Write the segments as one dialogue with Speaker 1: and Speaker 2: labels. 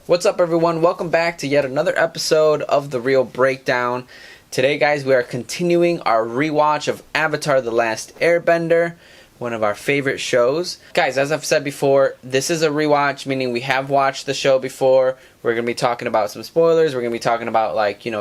Speaker 1: What's up, everyone? Welcome back to yet another episode of The Real Breakdown. Today, guys, we are continuing our rewatch of Avatar the Last Airbender, one of our favorite shows. Guys, as I've said before, this is a rewatch, meaning we have watched the show before. We're going to be talking about some spoilers. We're going to be talking about,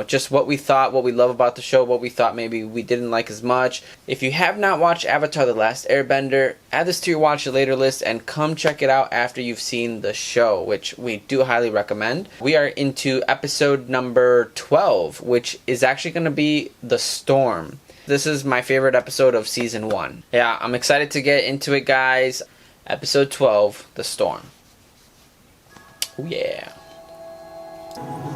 Speaker 1: just what we thought, what we love about the show, what we thought maybe we didn't like as much. If you have not watched Avatar the Last Airbender, add this to your watch it later list and come check it out after you've seen the show, which we do highly recommend. We are into episode number 12, which is actually going to be The Storm. This is my favorite episode of season 1. Yeah, I'm excited to get into it, guys. Episode 12, The Storm. Oh, yeah.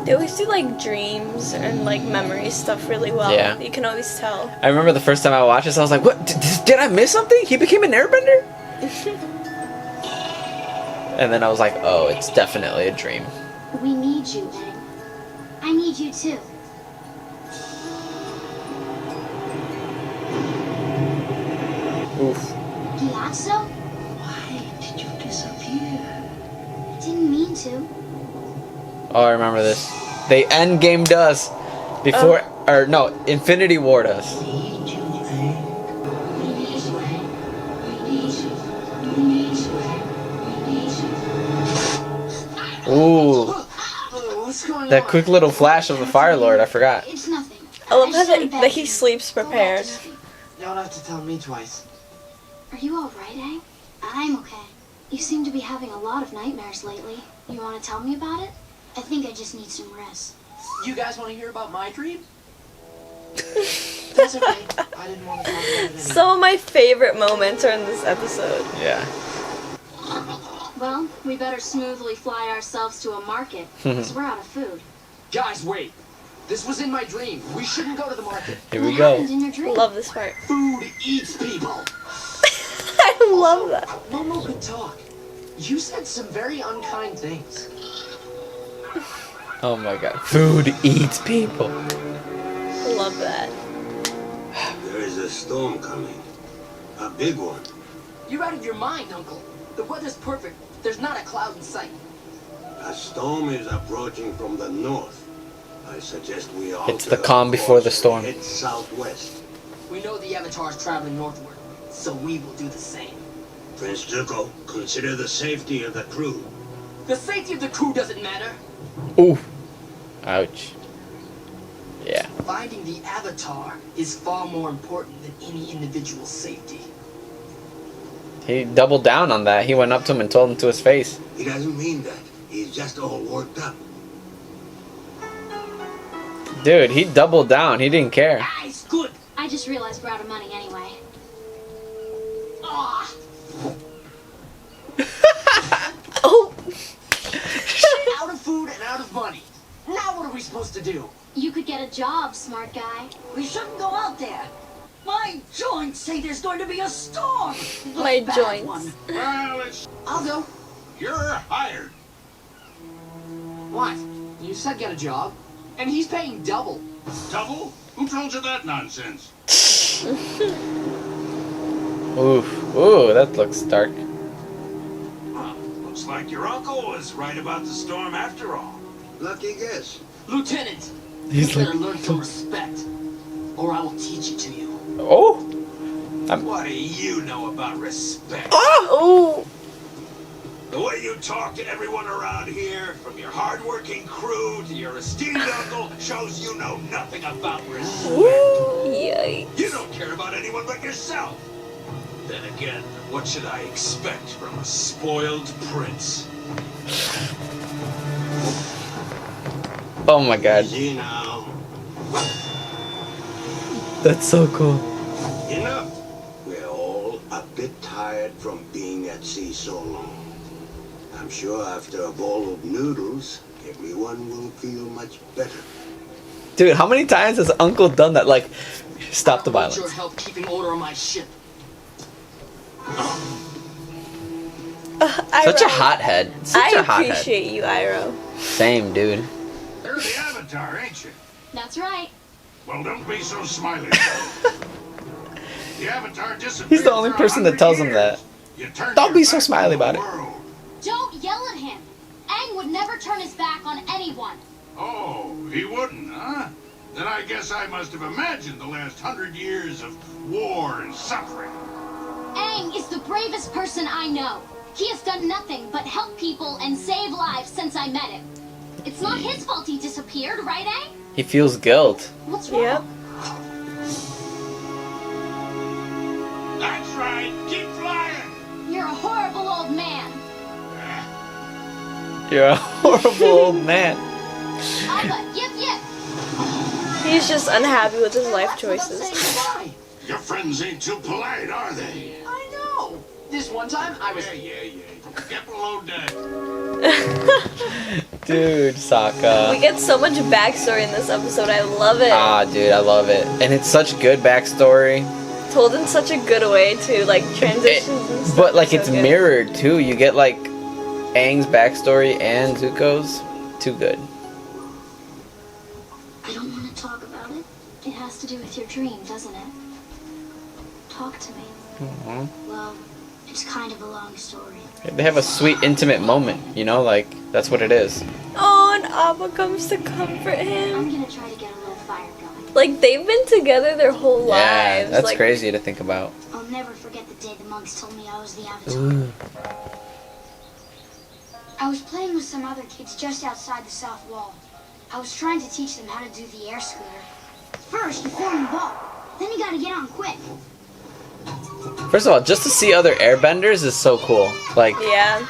Speaker 2: They always do dreams and memory stuff really well.
Speaker 1: Yeah.
Speaker 2: You can always tell.
Speaker 1: I remember the first time I watched this, I was like, what? Did I miss something? He became an airbender? And then I was like, oh, it's definitely a dream.
Speaker 3: We need you, Aang. I need you too.
Speaker 1: Oof.
Speaker 3: Gyatso?
Speaker 4: Why did you disappear?
Speaker 3: I didn't mean to.
Speaker 1: Oh, I remember this. They endgamed us before, Infinity War'd us.
Speaker 4: Need you, Aang.
Speaker 3: We need you, Aang. We need you. We need you, Aang. We need you.
Speaker 1: Ooh.
Speaker 4: What's going on?
Speaker 1: That quick little flash of the Fire Lord, I forgot.
Speaker 3: It's nothing.
Speaker 2: I love how
Speaker 3: just went
Speaker 2: that
Speaker 3: back
Speaker 2: he
Speaker 3: to-
Speaker 2: sleeps
Speaker 3: Go back to
Speaker 2: prepared.
Speaker 3: sleep.
Speaker 4: You don't have to tell me twice.
Speaker 3: Are you alright, Aang? I'm okay. You seem to be having a lot of nightmares lately. You want to tell me about it? I think I just need some rest.
Speaker 4: You guys want to hear about my dream? That's okay. I didn't want to talk about it anyway.
Speaker 2: Some of my favorite moments are in this episode.
Speaker 1: Yeah.
Speaker 3: Well, we better smoothly fly ourselves to a market, because we're out of food.
Speaker 4: Guys, wait. This was in my dream. We shouldn't go to the market.
Speaker 1: Here we
Speaker 3: What
Speaker 1: go.
Speaker 3: happened in your dream?
Speaker 2: Love this part.
Speaker 4: Food eats people.
Speaker 2: I love that.
Speaker 4: Momo could talk. You said some very unkind things.
Speaker 1: Oh my god. Food eats people.
Speaker 2: Love that.
Speaker 5: There is a storm coming. A big one.
Speaker 4: You're out of your mind, Uncle. The weather's perfect. There's not a cloud in sight.
Speaker 5: A storm is approaching from the north. I suggest we all
Speaker 1: It's the calm before the storm.
Speaker 5: Head southwest.
Speaker 4: We know the Avatar is traveling northward, so we will do the same.
Speaker 5: Prince Zuko, consider the safety of the crew.
Speaker 4: The safety of the crew doesn't matter.
Speaker 1: Ooh. Ouch. Yeah.
Speaker 4: Finding the Avatar is far more important than any individual's safety.
Speaker 1: He doubled down on that. He went up to him and told him to his face.
Speaker 5: He doesn't mean that. He's just all worked up.
Speaker 1: Dude, he doubled down. He didn't care.
Speaker 4: Guys, good.
Speaker 3: I just realized we're out of money anyway.
Speaker 4: Ah,
Speaker 2: Oh,
Speaker 4: out of food and out of money. Now what are we supposed to do?
Speaker 3: You could get a job, smart guy.
Speaker 6: We shouldn't go out there. My joints say there's going to be a storm.
Speaker 2: my
Speaker 6: A bad
Speaker 2: joints.
Speaker 6: one.
Speaker 5: Well, it's...
Speaker 4: I'll go.
Speaker 5: You're hired.
Speaker 4: What? You said get a job, and he's paying double.
Speaker 5: Double? Who told you that nonsense?
Speaker 1: Oof. Ooh, that looks dark.
Speaker 5: Well, looks like your uncle was right about the storm after all. Lucky guess.
Speaker 4: Lieutenant,
Speaker 1: He's
Speaker 4: you better
Speaker 1: like-
Speaker 4: learn some respect, or I will teach it to you.
Speaker 1: Oh.
Speaker 5: What do you know about respect?
Speaker 2: Oh,
Speaker 5: The way you talk to everyone around here, from your hard-working crew to your esteemed uncle, shows you know nothing about respect.
Speaker 2: yikes.
Speaker 5: You don't care about anyone but yourself. Then again, what should I expect from a spoiled prince?
Speaker 1: Oh my god.
Speaker 5: Easy now.
Speaker 1: That's so cool.
Speaker 5: Enough. We're all a bit tired from being at sea so long. I'm sure after a bowl of noodles, everyone will feel much better.
Speaker 1: Dude, how many times has Uncle done that? Like, stop the
Speaker 4: I want
Speaker 1: violence.
Speaker 4: your help keeping order on my ship.
Speaker 1: Such a hothead. Such
Speaker 2: I
Speaker 1: a hothead.
Speaker 2: appreciate you, Iroh.
Speaker 1: Same, dude.
Speaker 5: You're the Avatar, ain't you?
Speaker 3: That's right.
Speaker 5: Well, don't be so smiley. The Avatar disappeared.
Speaker 1: He's the only
Speaker 5: for
Speaker 1: person that
Speaker 5: 100
Speaker 1: tells him
Speaker 5: years.
Speaker 1: that.
Speaker 5: You turned
Speaker 1: Don't
Speaker 5: your
Speaker 1: be so
Speaker 5: back
Speaker 1: smiley
Speaker 5: on the
Speaker 1: about it.
Speaker 5: world.
Speaker 3: Don't yell at him. Aang would never turn his back on anyone.
Speaker 7: Oh, he wouldn't, huh? Then I guess I must have imagined the last 100 years of war and suffering.
Speaker 3: Aang is the bravest person I know. He has done nothing but help people and save lives since I met him. It's not his fault he disappeared, right, Aang?
Speaker 1: He feels guilt.
Speaker 3: What's wrong?
Speaker 2: Yep.
Speaker 7: That's right. Keep flying.
Speaker 3: You're a horrible old man.
Speaker 1: You're a horrible old man.
Speaker 3: Abba, yip yip.
Speaker 2: He's just unhappy with his life choices.
Speaker 7: Your friends ain't too polite, are they?
Speaker 4: I know. This one time I was.
Speaker 7: Yeah. Get below deck.
Speaker 1: Dude, Sokka.
Speaker 2: We get so much backstory in this episode. I love it.
Speaker 1: Ah, dude, I love it. And it's such good backstory.
Speaker 2: Told in such a good way too, like transitions and stuff.
Speaker 1: But like
Speaker 2: so
Speaker 1: it's
Speaker 2: good.
Speaker 1: mirrored too. You get like Aang's backstory and Zuko's. Too good.
Speaker 3: I don't want to talk about it. It has to do with your dream, doesn't it? Talk to me. Well, it's kind of a long story.
Speaker 1: They have a sweet, intimate moment. You know, like that's what it is.
Speaker 2: Oh, and Abba comes to comfort
Speaker 3: I'm
Speaker 2: him.
Speaker 3: gonna try to get a little fire going.
Speaker 2: Like they've been together their whole
Speaker 1: Yeah,
Speaker 2: lives.
Speaker 1: that's
Speaker 2: like,
Speaker 1: crazy to think about.
Speaker 3: I'll never forget the day the monks told me I was the Avatar.
Speaker 1: Ooh.
Speaker 3: I was playing with some other kids just outside the south wall. I was trying to teach them how to do the air scooter. First, you form the ball. Then you gotta get on quick.
Speaker 1: First of all, just to see other airbenders is so cool. Like,
Speaker 2: Yeah.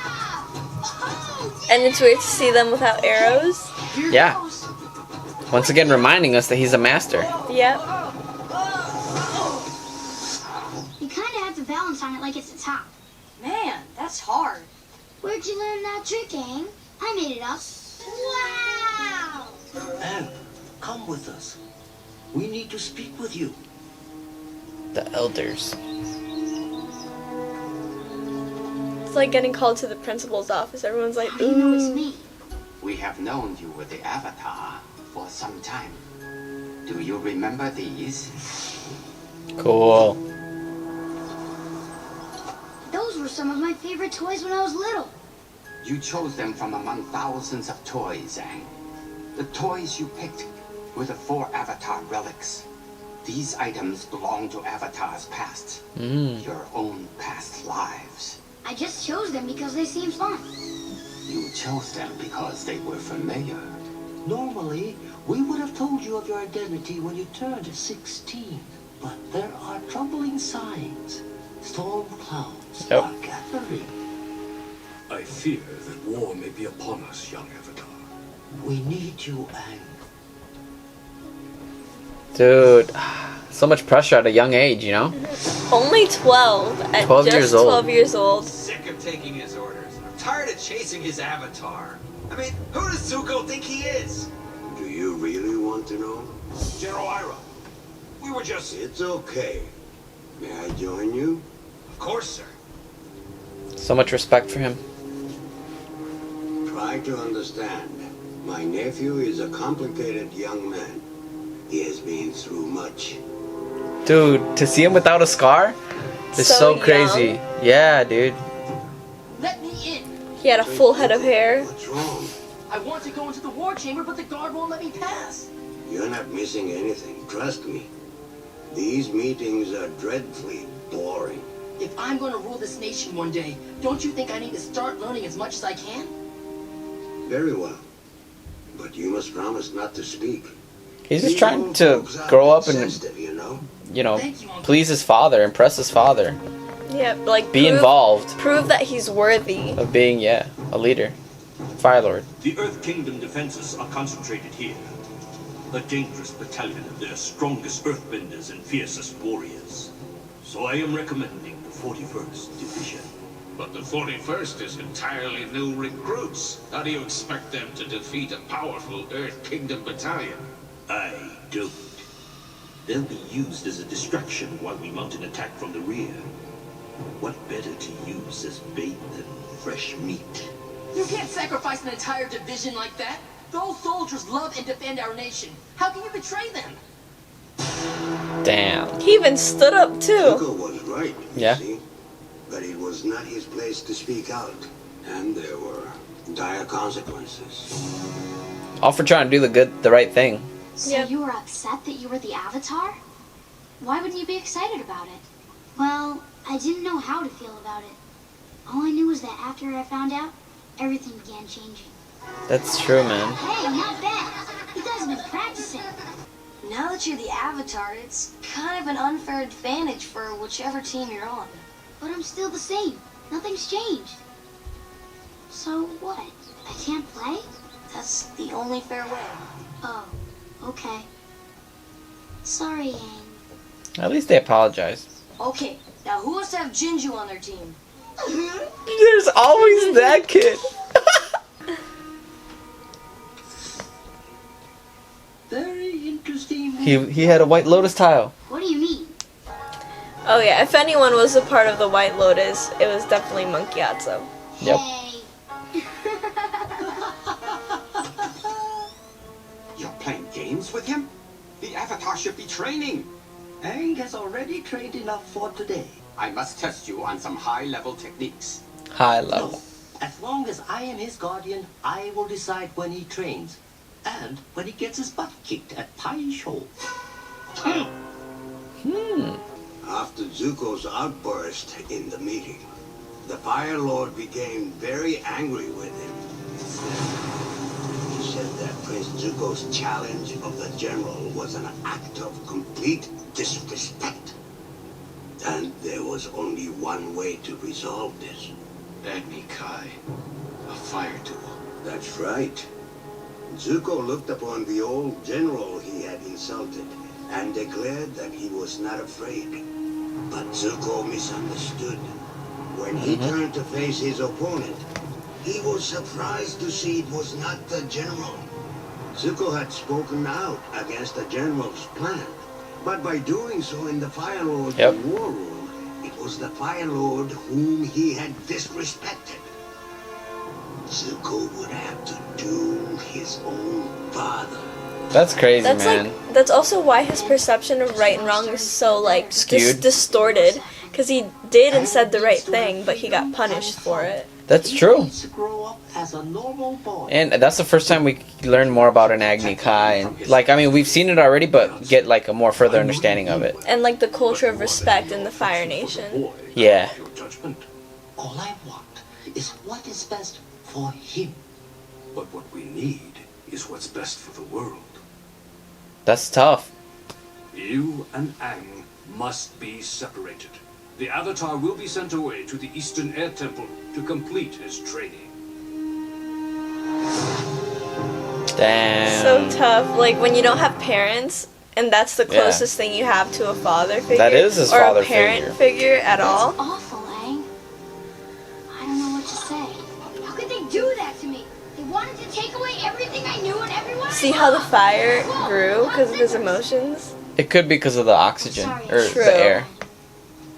Speaker 2: And it's weird to see them without arrows.
Speaker 3: Here
Speaker 1: Yeah.
Speaker 3: goes.
Speaker 1: once again reminding us that he's a master.
Speaker 2: Yep.
Speaker 3: You kinda have to balance on it like it's a top.
Speaker 6: Man, that's hard.
Speaker 3: Where'd you learn that trick, Aang? I made it up. Wow!
Speaker 5: Anne, come with us. We need to speak with you.
Speaker 1: The elders.
Speaker 2: It's like getting called to the principal's office. Everyone's like,
Speaker 3: How do you know it's
Speaker 2: ooh.
Speaker 3: me?
Speaker 4: We have known you were the Avatar for some time. Do you remember these?
Speaker 1: Cool.
Speaker 3: Those were some of my favorite toys when I was little.
Speaker 4: You chose them from among thousands of toys, Aang. The toys you picked were the 4 Avatar relics. These items belong to Avatar's past. Your own past lives.
Speaker 3: I just chose them because they seemed fun.
Speaker 4: You chose them because they were familiar.
Speaker 8: Normally, we would have told you of your identity when you turned 16. But there are troubling signs. Storm clouds
Speaker 1: Yep.
Speaker 8: are gathering.
Speaker 9: I fear that war may be upon us, young Avatar.
Speaker 8: We need you, Aang.
Speaker 1: Dude, so much pressure at a young age, you know?
Speaker 2: Only 12 at
Speaker 1: 12
Speaker 2: just
Speaker 1: years old.
Speaker 2: 12 years old.
Speaker 10: Sick of taking his orders. I'm tired of chasing his avatar. I mean, who does Zuko think he is?
Speaker 5: Do you really want to know?
Speaker 7: General Ira, we were just...
Speaker 5: It's okay. May I join you?
Speaker 10: Of course, sir.
Speaker 1: So much respect for him.
Speaker 5: Try to understand. My nephew is a complicated young man. He has been through much.
Speaker 1: Dude, to see him without a scar is
Speaker 2: So
Speaker 1: so
Speaker 2: young.
Speaker 1: crazy. Yeah, dude.
Speaker 6: Let me in.
Speaker 2: He had a full head of hair.
Speaker 5: What's wrong?
Speaker 6: I want to go into the war chamber, but the guard won't let me pass.
Speaker 5: You're not missing anything. Trust me. These meetings are dreadfully boring.
Speaker 6: If I'm going to rule this nation one day, don't you think I need to start learning as much as I can?
Speaker 5: Very well. But you must promise not to speak.
Speaker 1: He's just
Speaker 5: These
Speaker 1: trying
Speaker 5: old
Speaker 1: to
Speaker 5: folks are
Speaker 1: grow up and,
Speaker 5: sensitive, you know?
Speaker 6: Thank you, Uncle.
Speaker 1: please his father, impress his father.
Speaker 2: Yeah, like
Speaker 1: Be involved
Speaker 2: Prove that he's worthy.
Speaker 1: of being, a leader. Fire Lord.
Speaker 9: The Earth Kingdom defenses are concentrated here. A dangerous battalion of their strongest earthbenders and fiercest warriors. So I am recommending the 41st Division.
Speaker 7: But the 41st is entirely new recruits. How do you expect them to defeat a powerful Earth Kingdom battalion?
Speaker 9: I don't. They'll be used as a distraction while we mount an attack from the rear. What better to use as bait than fresh meat?
Speaker 6: You can't sacrifice an entire division like that. Those soldiers love and defend our nation. How can you betray them?
Speaker 1: Damn.
Speaker 2: He even stood up too.
Speaker 5: Zuko was right, you
Speaker 1: Yeah.
Speaker 5: see. But it was not his place to speak out. And there were dire consequences.
Speaker 1: All for trying to do the right thing.
Speaker 3: So
Speaker 2: Yep.
Speaker 3: you were upset that you were the Avatar? Why wouldn't you be excited about it? Well, I didn't know how to feel about it. All I knew was that after I found out, everything began changing.
Speaker 1: That's true, man.
Speaker 3: Hey, not bad. You guys have been practicing.
Speaker 11: Now that you're the Avatar, it's kind of an unfair advantage for whichever team you're on.
Speaker 3: But I'm still the same. Nothing's changed. So what? I can't play?
Speaker 11: That's the only fair way.
Speaker 3: Oh, okay. Sorry, Aang.
Speaker 1: At least they apologized.
Speaker 11: Okay, now who wants to have Jinju on their team?
Speaker 1: There's always that kid.
Speaker 8: Very interesting.
Speaker 1: He had a White Lotus tile.
Speaker 3: What do you mean?
Speaker 2: Oh yeah, if anyone was a part of the White Lotus, it was definitely Monkey Atso.
Speaker 1: Yep.
Speaker 3: Hey.
Speaker 4: You're playing games with him? The Avatar should be training.
Speaker 8: Aang has already trained enough for today.
Speaker 4: I must test you on some high-level techniques.
Speaker 1: High
Speaker 8: No,
Speaker 1: level.
Speaker 8: as long as I am his guardian, I will decide when he trains. And when he gets his butt kicked at Pai Show.
Speaker 5: After Zuko's outburst in the meeting, the Fire Lord became very angry with him. He said that Prince Zuko's challenge of the general was an act of complete disrespect. And there was only one way to resolve this.
Speaker 7: Agni Kai. A fire duel.
Speaker 5: That's right. Zuko looked upon the old general he had insulted and declared that he was not afraid. But Zuko misunderstood. When he turned to face his opponent, he was surprised to see it was not the general. Zuko had spoken out against the general's plan, but by doing so in the Fire Lord's war room, it was the Fire Lord whom he had disrespected. Zuko would have to doom his own father.
Speaker 1: That's crazy,
Speaker 2: That's
Speaker 1: man.
Speaker 2: like that's also why his perception of right and wrong is so like
Speaker 1: Skewed.
Speaker 2: distorted. Because he did and said the right thing, but he got punished for it.
Speaker 1: That's true.
Speaker 8: He needs to grow up as a normal boy.
Speaker 1: And that's the first time we learn more about an Agni Kai. And, like, I mean, we've seen it already, but get like a more further understanding of it.
Speaker 2: And like the culture of respect in the Fire Nation.
Speaker 1: Yeah.
Speaker 9: Your judgment.
Speaker 8: All I want is what is best for him.
Speaker 9: But what we need is what's best for the world.
Speaker 1: That's tough.
Speaker 9: You and Aang must be separated. The Avatar will be sent away to the Eastern Air Temple to complete his training.
Speaker 1: Damn.
Speaker 2: So tough. Like when you don't have parents, and that's the closest thing you have to a father figure.
Speaker 1: That is his
Speaker 2: or
Speaker 1: father
Speaker 2: a parent
Speaker 1: figure.
Speaker 2: at all.
Speaker 3: That's awful, Aang. I don't know what to say. How could they do that to me? They wanted to take away everything I knew and everyone.
Speaker 2: See how the fire grew because of his emotions?
Speaker 1: It could be because of the oxygen or
Speaker 2: True.
Speaker 1: the air.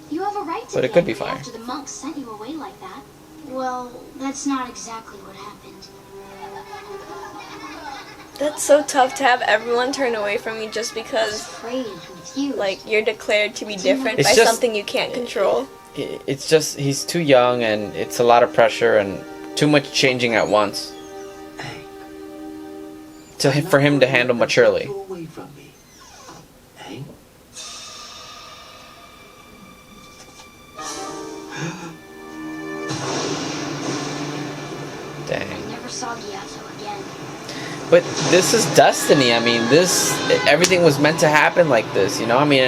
Speaker 3: You have a right to
Speaker 1: But
Speaker 3: be
Speaker 1: it could be
Speaker 3: angry
Speaker 1: fire.
Speaker 3: after the monks sent you away like that. Well, that's not exactly what happened.
Speaker 2: That's so tough to have everyone turn away from you just because,
Speaker 3: Afraid and confused.
Speaker 2: like, you're declared to be different
Speaker 1: It's
Speaker 2: by
Speaker 1: just-
Speaker 2: something you can't control.
Speaker 1: It's just he's too young, and it's a lot of pressure and too much changing at once for him to handle maturely.
Speaker 8: You away from me. Aang?
Speaker 1: Dang.
Speaker 3: Never saw Gyatso again.
Speaker 1: But this is destiny. I mean, everything was meant to happen like this, you know? I mean,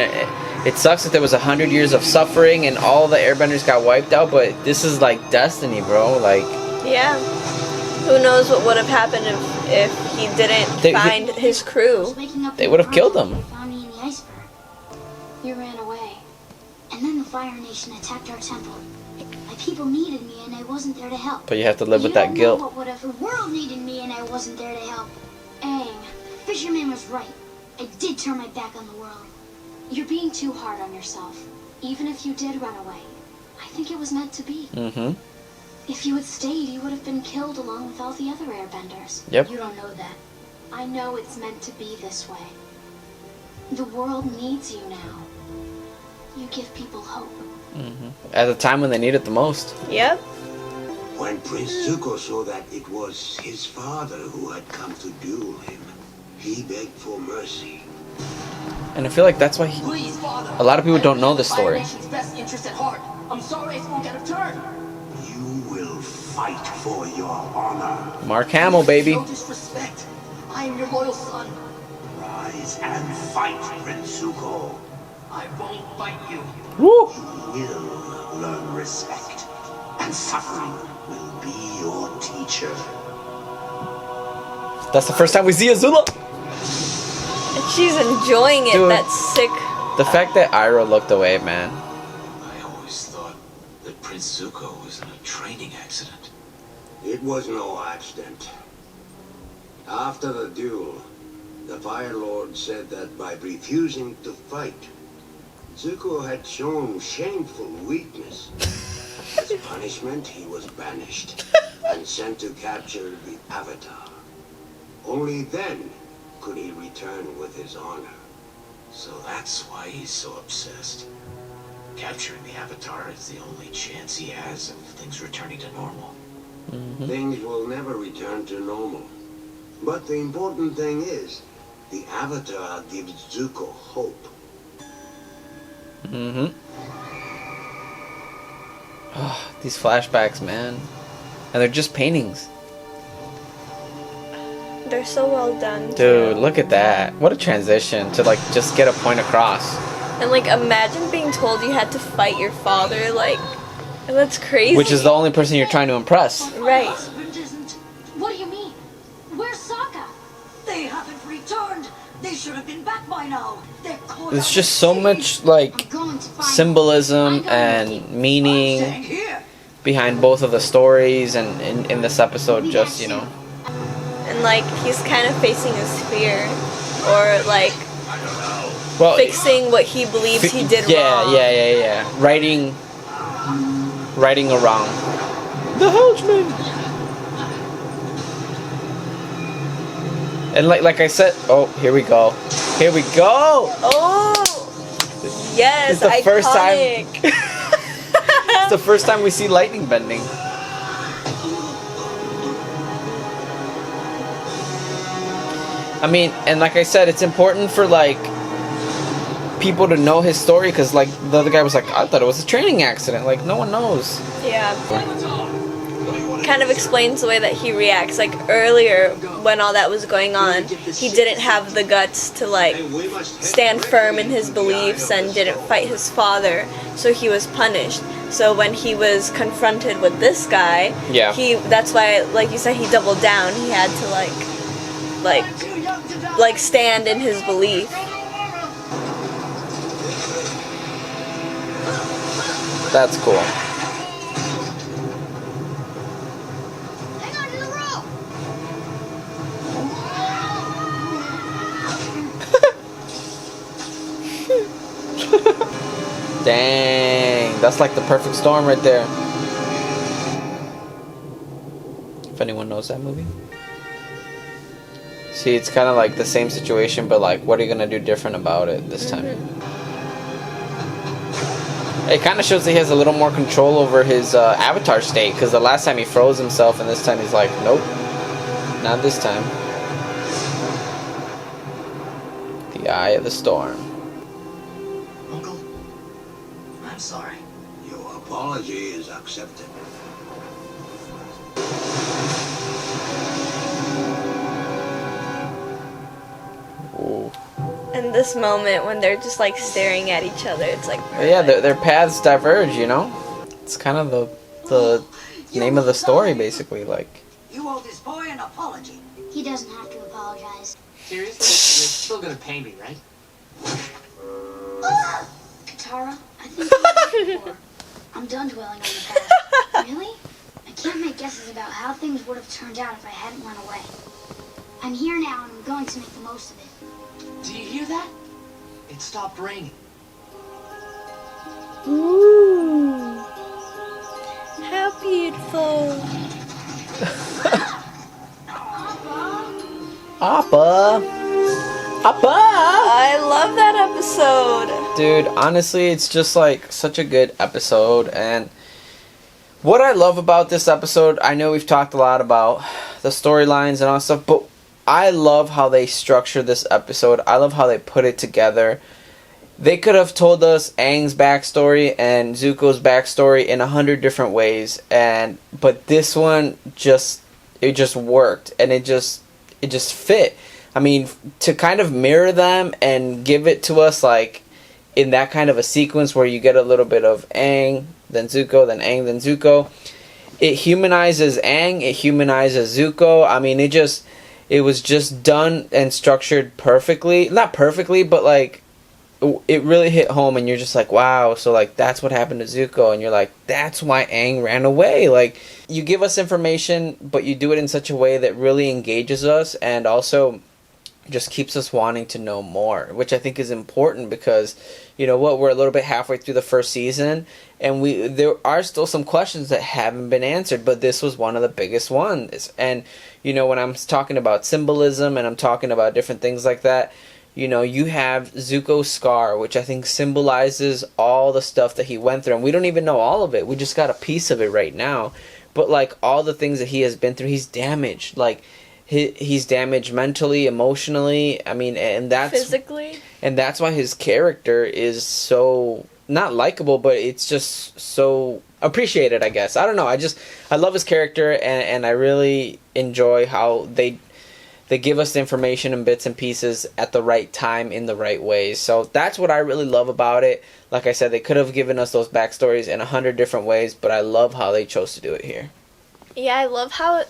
Speaker 1: it sucks that there was 100 years of suffering and all the airbenders got wiped out, but this is like destiny, bro. Like,
Speaker 2: Yeah. Who knows what would have happened if he didn't find his crew.
Speaker 1: they would have killed him.
Speaker 3: They found me in the iceberg. You ran away. And then the Fire Nation attacked our temple. My people needed me and I wasn't there to help.
Speaker 1: But you have to live with
Speaker 3: You
Speaker 1: that
Speaker 3: don't
Speaker 1: guilt.
Speaker 3: know what would have the world needed me and I wasn't there to help. Aang, the fisherman was right. I did turn my back on the world. You're being too hard on yourself. Even if you did run away, I think it was meant to be.
Speaker 1: Mm-hmm.
Speaker 3: If you had stayed, you would have been killed along with all the other airbenders.
Speaker 1: Yep.
Speaker 3: You don't know that. I know it's meant to be this way. The world needs you now. You give people hope.
Speaker 1: At the time when they need it the most.
Speaker 2: Yep.
Speaker 5: When Prince Zuko saw that it was his father who had come to duel him, he begged for mercy.
Speaker 1: And I feel like that's why
Speaker 6: Please, Father.
Speaker 1: a lot of people don't know the story.
Speaker 6: My nation's best interest at heart. I'm sorry I spoke out of turn.
Speaker 5: You will fight for your honor.
Speaker 1: Mark Hamill, baby.
Speaker 6: No disrespect. I am your loyal son.
Speaker 5: Rise and fight, Prince Zuko.
Speaker 6: I won't fight you.
Speaker 1: Woo!
Speaker 5: You will learn respect, and suffering will be your teacher.
Speaker 1: That's the first time we see Azula.
Speaker 2: And she's enjoying it.
Speaker 1: Dude.
Speaker 2: That's sick.
Speaker 1: The fact that Iroh looked away, man.
Speaker 7: I always thought that Prince Zuko was in a training accident.
Speaker 5: It was no accident. After the duel, the Fire Lord said that by refusing to fight, Zuko had shown shameful weakness. As punishment, he was banished and sent to capture the Avatar. Only then could he return with his honor.
Speaker 7: So that's why he's so obsessed. Capturing the Avatar is the only chance he has of things returning to normal.
Speaker 5: Things will never return to normal. But the important thing is, the Avatar gives Zuko hope.
Speaker 1: Oh, these flashbacks, man. And they're just paintings.
Speaker 2: They're so well done.
Speaker 1: Dude, look at that. What a transition to, like, just get a point across.
Speaker 2: And, like, imagine being told you had to fight your father. Like, that's crazy.
Speaker 1: Which is the only person you're trying to impress.
Speaker 2: Right.
Speaker 3: What do you mean? Where's Sokka?
Speaker 11: They haven't returned. They should have been back by now. They're caught
Speaker 1: There's
Speaker 11: up
Speaker 1: just
Speaker 11: at
Speaker 1: so
Speaker 11: sea.
Speaker 1: much, like,
Speaker 3: Going to find
Speaker 1: symbolism and meaning
Speaker 11: Staying here.
Speaker 1: behind both of the stories and in this episode, just, you know.
Speaker 2: And, like, he's kind of facing his fear. Or, like,
Speaker 1: Well,
Speaker 2: fixing what he believes he did wrong.
Speaker 1: Yeah. Righting a wrong. The Hodgman! And like I said, oh, here we go. Here we go!
Speaker 2: Oh! Yes,
Speaker 1: It's the
Speaker 2: iconic.
Speaker 1: first time. It's the first time we see lightning bending. I mean, and like I said, it's important for, like, people to know his story, because, like, the other guy was like, I thought it was a training accident. Like, no one knows.
Speaker 2: Yeah. Kind of explains the way that he reacts. Like, earlier, when all that was going on, he didn't have the guts to, like, stand firm in his beliefs and didn't fight his father, so he was punished. So when he was confronted with this guy,
Speaker 1: Yeah.
Speaker 2: that's why, like you said, he doubled down. He had to, like stand in his belief.
Speaker 1: That's cool.
Speaker 3: Hang on to the rope.
Speaker 1: Dang, that's like the perfect storm right there. If anyone knows that movie. See, it's kind of like the same situation, but, like, what are you gonna do different about it this time? It kind of shows that he has a little more control over his avatar state, because the last time he froze himself, and this time he's like, nope, not this time. The eye of the storm.
Speaker 6: Uncle, I'm sorry.
Speaker 5: Your apology is accepted.
Speaker 1: Ooh.
Speaker 2: And this moment when they're just like staring at each other, it's like perfect.
Speaker 1: Yeah, their paths diverge, you know? It's kind of the name of the story, basically, like.
Speaker 11: You owe this boy an apology.
Speaker 3: He doesn't have to apologize.
Speaker 6: Seriously? You're still gonna pay me, right?
Speaker 3: Katara, I think you're right before. I'm done dwelling on the past. Really? I can't make guesses about how things would have turned out if I hadn't run away. I'm here now and I'm going to make the most of it.
Speaker 6: Do you hear that? It stopped raining.
Speaker 2: Ooh. How beautiful.
Speaker 1: Appa! Appa!
Speaker 2: I love that episode.
Speaker 1: Dude, honestly, it's just like such a good episode, and What I love about this episode, I know we've talked a lot about the storylines and all that stuff, but I love how they structure this episode. I love how they put it together. They could have told us Aang's backstory and Zuko's backstory in 100 different ways, but this one just worked, and it just fit. I mean, to kind of mirror them and give it to us like in that kind of a sequence where you get a little bit of Aang, then Zuko, then Aang, then Zuko. It humanizes Aang, it humanizes Zuko. I mean, it was just done and structured perfectly. Not perfectly, but like it really hit home, and you're just like, wow, so like that's what happened to Zuko, and you're like, that's why Aang ran away. Like, you give us information, but you do it in such a way that really engages us and also just keeps us wanting to know more, which I think is important because, you know what, we're a little bit halfway through the first season, and there are still some questions that haven't been answered, but this was one of the biggest ones. And, you know, when I'm talking about symbolism and I'm talking about different things like that, you know, you have Zuko's scar, which I think symbolizes all the stuff that he went through, and we don't even know all of it. We just got a piece of it right now. But, like, all the things that he has been through, he's damaged. Like, he's damaged mentally, emotionally. I mean, and that's
Speaker 2: physically. And
Speaker 1: that's why his character is so not likable, but it's just so appreciated, I guess. I don't know. I love his character, and I really enjoy how they give us the information in bits and pieces at the right time in the right ways. So that's what I really love about it. Like I said, they could have given us those backstories in 100 different ways, but I love how they chose to do it here.
Speaker 2: Yeah, I love how it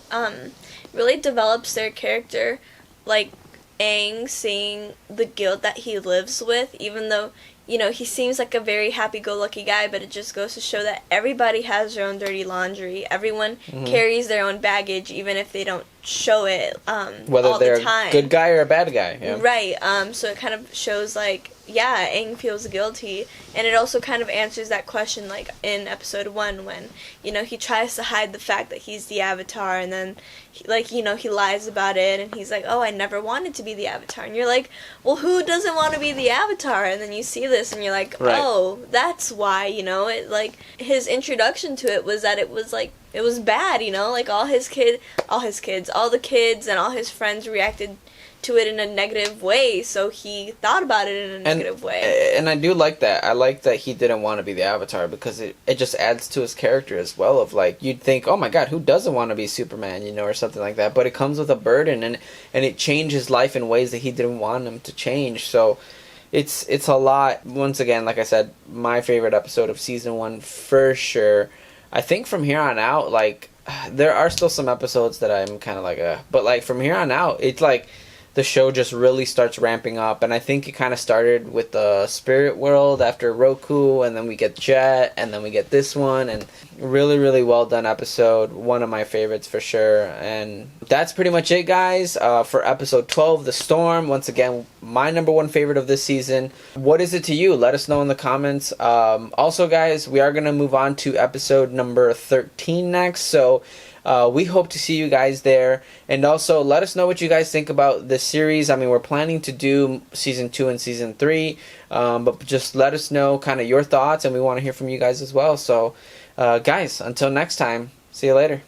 Speaker 2: really develops their character, like Aang seeing the guilt that he lives with, even though, you know, he seems like a very happy-go-lucky guy, but it just goes to show that everybody has their own dirty laundry. Everyone carries their own baggage, even if they don't show it
Speaker 1: whether
Speaker 2: all
Speaker 1: they're
Speaker 2: the time.
Speaker 1: A good guy or a bad guy. Yeah.
Speaker 2: Right. So it kind of shows, like, yeah, Aang feels guilty, and it also kind of answers that question, like, in episode 1 when, you know, he tries to hide the fact that he's the Avatar, and then, he lies about it, and he's like, oh, I never wanted to be the Avatar, and you're like, well, who doesn't want to be the Avatar? And then you see this, and you're like,
Speaker 1: right.
Speaker 2: Oh, that's why, you know, it, like, his introduction to it was that it was, like, it was bad, you know, like, all the kids and all his friends reacted to it in a negative way, so he thought about it in a negative way.
Speaker 1: And I do like that. I like that he didn't want to be the Avatar, because it just adds to his character as well, of like, you'd think, oh my god, who doesn't want to be Superman, you know, or something like that, but it comes with a burden, and it changes life in ways that he didn't want him to change. So it's a lot. Once again, like I said, my favorite episode of season 1 for sure. I think from here on out, like, there are still some episodes that I'm kind of like, but like from here on out, it's like the show just really starts ramping up, and I think it kind of started with the spirit world after Roku, and then we get Jet, and then we get this one, and really, really well done episode. One of my favorites for sure. And that's pretty much it, guys, for episode 12, The Storm. Once again, my number 1 favorite of this season. What is it to you? Let us know in the comments. Also, guys, we are going to move on to episode number 13 next, so we hope to see you guys there. And also, let us know what you guys think about this series. I mean, we're planning to do season 2 and season 3, but just let us know kind of your thoughts, and we want to hear from you guys as well. So, guys, until next time, see you later.